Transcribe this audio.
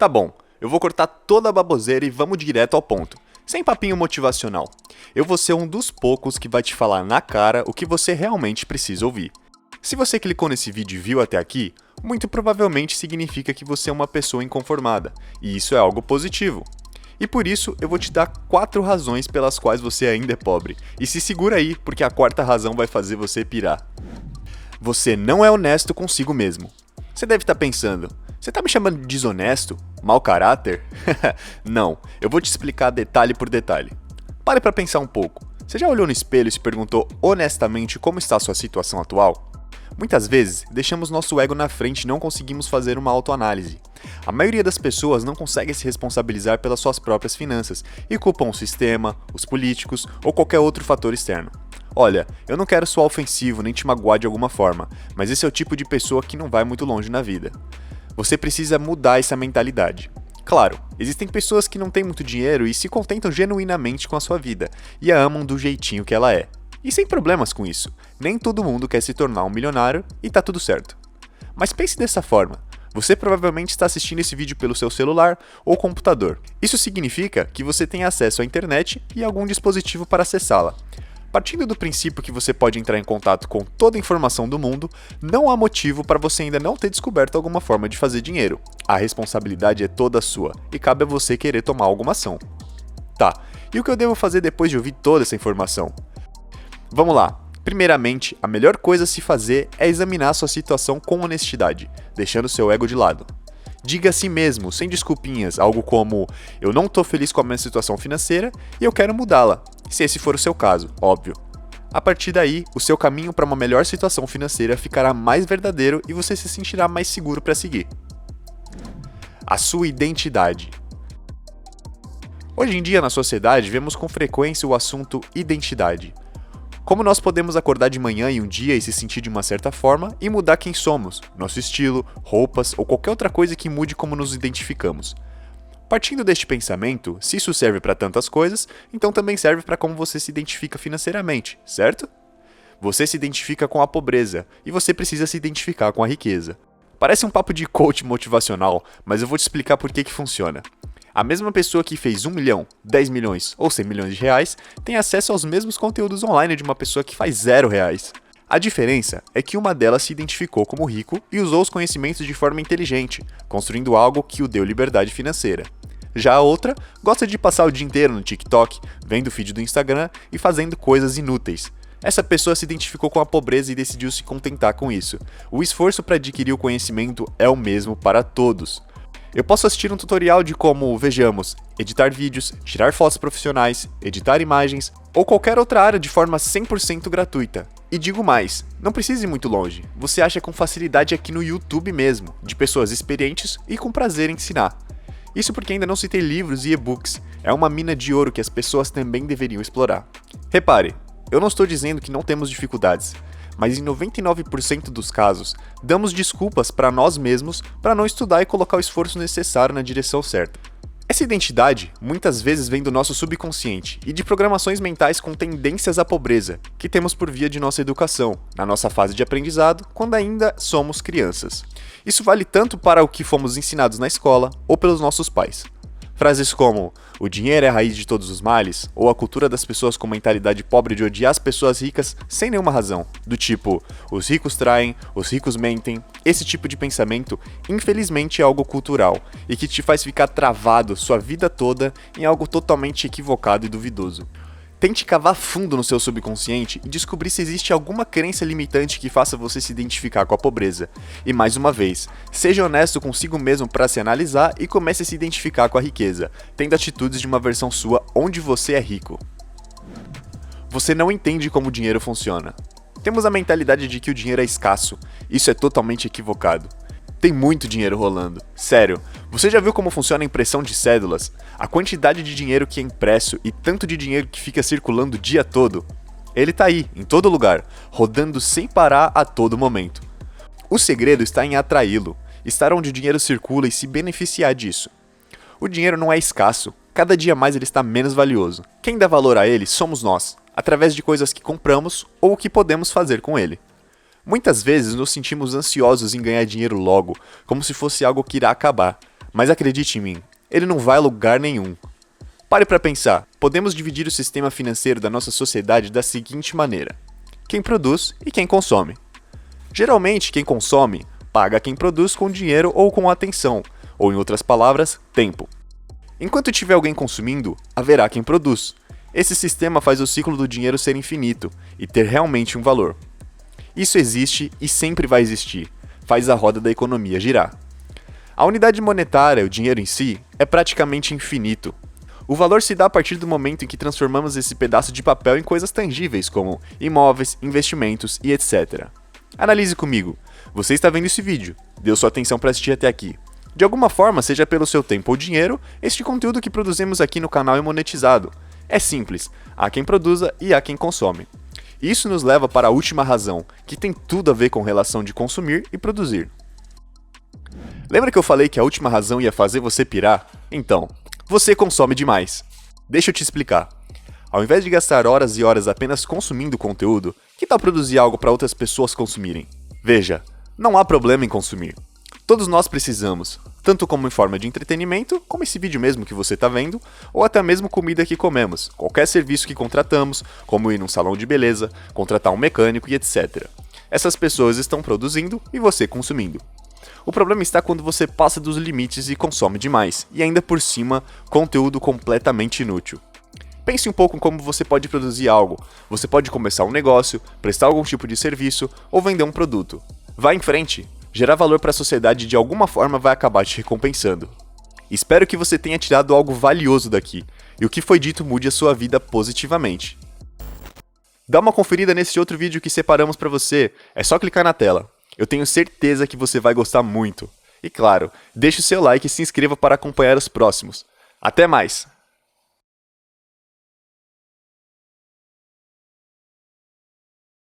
Tá bom, eu vou cortar toda a baboseira e vamos direto ao ponto. Sem papinho motivacional. Eu vou ser um dos poucos que vai te falar na cara o que você realmente precisa ouvir. Se você clicou nesse vídeo e viu até aqui, muito provavelmente significa que você é uma pessoa inconformada, e isso é algo positivo. E por isso eu vou te dar 4 razões pelas quais você ainda é pobre. E se segura aí, porque a 4ª razão vai fazer você pirar. Você não é honesto consigo mesmo. Você deve estar pensando, você está me chamando de desonesto? Mau caráter? Não, eu vou te explicar detalhe por detalhe. Pare para pensar um pouco. Você já olhou no espelho e se perguntou honestamente como está a sua situação atual? Muitas vezes, deixamos nosso ego na frente e não conseguimos fazer uma autoanálise. A maioria das pessoas não consegue se responsabilizar pelas suas próprias finanças e culpam o sistema, os políticos ou qualquer outro fator externo. Olha, eu não quero soar ofensivo nem te magoar de alguma forma, mas esse é o tipo de pessoa que não vai muito longe na vida. Você precisa mudar essa mentalidade. Claro, existem pessoas que não têm muito dinheiro e se contentam genuinamente com a sua vida e a amam do jeitinho que ela é. E sem problemas com isso, nem todo mundo quer se tornar um milionário e tá tudo certo. Mas pense dessa forma, você provavelmente está assistindo esse vídeo pelo seu celular ou computador. Isso significa que você tem acesso à internet e algum dispositivo para acessá-la. Partindo do princípio que você pode entrar em contato com toda a informação do mundo, não há motivo para você ainda não ter descoberto alguma forma de fazer dinheiro. A responsabilidade é toda sua e cabe a você querer tomar alguma ação. Tá, e o que eu devo fazer depois de ouvir toda essa informação? Vamos lá. Primeiramente, a melhor coisa a se fazer é examinar sua situação com honestidade, deixando seu ego de lado. Diga a si mesmo, sem desculpinhas, algo como: eu não estou feliz com a minha situação financeira e eu quero mudá-la, se esse for o seu caso, óbvio. A partir daí, o seu caminho para uma melhor situação financeira ficará mais verdadeiro e você se sentirá mais seguro para seguir. A sua identidade. Hoje em dia, na sociedade, vemos com frequência o assunto identidade. Como nós podemos acordar de manhã em um dia e se sentir de uma certa forma e mudar quem somos, nosso estilo, roupas ou qualquer outra coisa que mude como nos identificamos. Partindo deste pensamento, se isso serve para tantas coisas, então também serve para como você se identifica financeiramente, certo? Você se identifica com a pobreza e você precisa se identificar com a riqueza. Parece um papo de coach motivacional, mas eu vou te explicar por que funciona. A mesma pessoa que fez 1 milhão, 10 milhões ou 100 milhões de reais tem acesso aos mesmos conteúdos online de uma pessoa que faz 0 reais. A diferença é que uma delas se identificou como rico e usou os conhecimentos de forma inteligente, construindo algo que o deu liberdade financeira. Já a outra gosta de passar o dia inteiro no TikTok, vendo o feed do Instagram e fazendo coisas inúteis. Essa pessoa se identificou com a pobreza e decidiu se contentar com isso. O esforço para adquirir o conhecimento é o mesmo para todos. Eu posso assistir um tutorial de como, vejamos, editar vídeos, tirar fotos profissionais, editar imagens ou qualquer outra área de forma 100% gratuita. E digo mais, não precisa ir muito longe, você acha com facilidade aqui no YouTube mesmo, de pessoas experientes e com prazer em ensinar. Isso porque ainda não se tem livros e e-books, é uma mina de ouro que as pessoas também deveriam explorar. Repare, eu não estou dizendo que não temos dificuldades, mas em 99% dos casos, damos desculpas para nós mesmos para não estudar e colocar o esforço necessário na direção certa. Essa identidade muitas vezes vem do nosso subconsciente e de programações mentais com tendências à pobreza, que temos por via de nossa educação, na nossa fase de aprendizado, quando ainda somos crianças. Isso vale tanto para o que fomos ensinados na escola ou pelos nossos pais. Frases como "o dinheiro é a raiz de todos os males" ou a cultura das pessoas com mentalidade pobre de odiar as pessoas ricas sem nenhuma razão, do tipo "os ricos traem, os ricos mentem". Esse tipo de pensamento, infelizmente, é algo cultural e que te faz ficar travado sua vida toda em algo totalmente equivocado e duvidoso. Tente cavar fundo no seu subconsciente e descobrir se existe alguma crença limitante que faça você se identificar com a pobreza. E mais uma vez, seja honesto consigo mesmo para se analisar e comece a se identificar com a riqueza, tendo atitudes de uma versão sua onde você é rico. Você não entende como o dinheiro funciona. Temos a mentalidade de que o dinheiro é escasso. Isso é totalmente equivocado. Tem muito dinheiro rolando. Sério, você já viu como funciona a impressão de cédulas? A quantidade de dinheiro que é impresso e tanto de dinheiro que fica circulando o dia todo? Ele tá aí, em todo lugar, rodando sem parar a todo momento. O segredo está em atraí-lo, estar onde o dinheiro circula e se beneficiar disso. O dinheiro não é escasso, cada dia mais ele está menos valioso. Quem dá valor a ele somos nós, através de coisas que compramos ou o que podemos fazer com ele. Muitas vezes nos sentimos ansiosos em ganhar dinheiro logo, como se fosse algo que irá acabar. Mas acredite em mim, ele não vai a lugar nenhum. Pare para pensar, podemos dividir o sistema financeiro da nossa sociedade da seguinte maneira: quem produz e quem consome. Geralmente, quem consome paga quem produz com dinheiro ou com atenção, ou em outras palavras, tempo. Enquanto tiver alguém consumindo, haverá quem produz. Esse sistema faz o ciclo do dinheiro ser infinito e ter realmente um valor. Isso existe e sempre vai existir, faz a roda da economia girar. A unidade monetária, o dinheiro em si, é praticamente infinito. O valor se dá a partir do momento em que transformamos esse pedaço de papel em coisas tangíveis, como imóveis, investimentos e etc. Analise comigo. Você está vendo esse vídeo, deu sua atenção para assistir até aqui. De alguma forma, seja pelo seu tempo ou dinheiro, este conteúdo que produzimos aqui no canal é monetizado. É simples, há quem produza e há quem consome. Isso nos leva para a última razão, que tem tudo a ver com relação de consumir e produzir. Lembra que eu falei que a última razão ia fazer você pirar? Então, você consome demais. Deixa eu te explicar. Ao invés de gastar horas e horas apenas consumindo conteúdo, que tal produzir algo para outras pessoas consumirem? Veja, não há problema em consumir. Todos nós precisamos, tanto como em forma de entretenimento, como esse vídeo mesmo que você está vendo, ou até mesmo comida que comemos, qualquer serviço que contratamos, como ir num salão de beleza, contratar um mecânico e etc. Essas pessoas estão produzindo e você consumindo. O problema está quando você passa dos limites e consome demais, e ainda por cima, conteúdo completamente inútil. Pense um pouco em como você pode produzir algo. Você pode começar um negócio, prestar algum tipo de serviço ou vender um produto. Vá em frente! Gerar valor para a sociedade de alguma forma vai acabar te recompensando. Espero que você tenha tirado algo valioso daqui, e o que foi dito mude a sua vida positivamente. Dá uma conferida nesse outro vídeo que separamos para você, é só clicar na tela. Eu tenho certeza que você vai gostar muito. E claro, deixe o seu like e se inscreva para acompanhar os próximos. Até mais!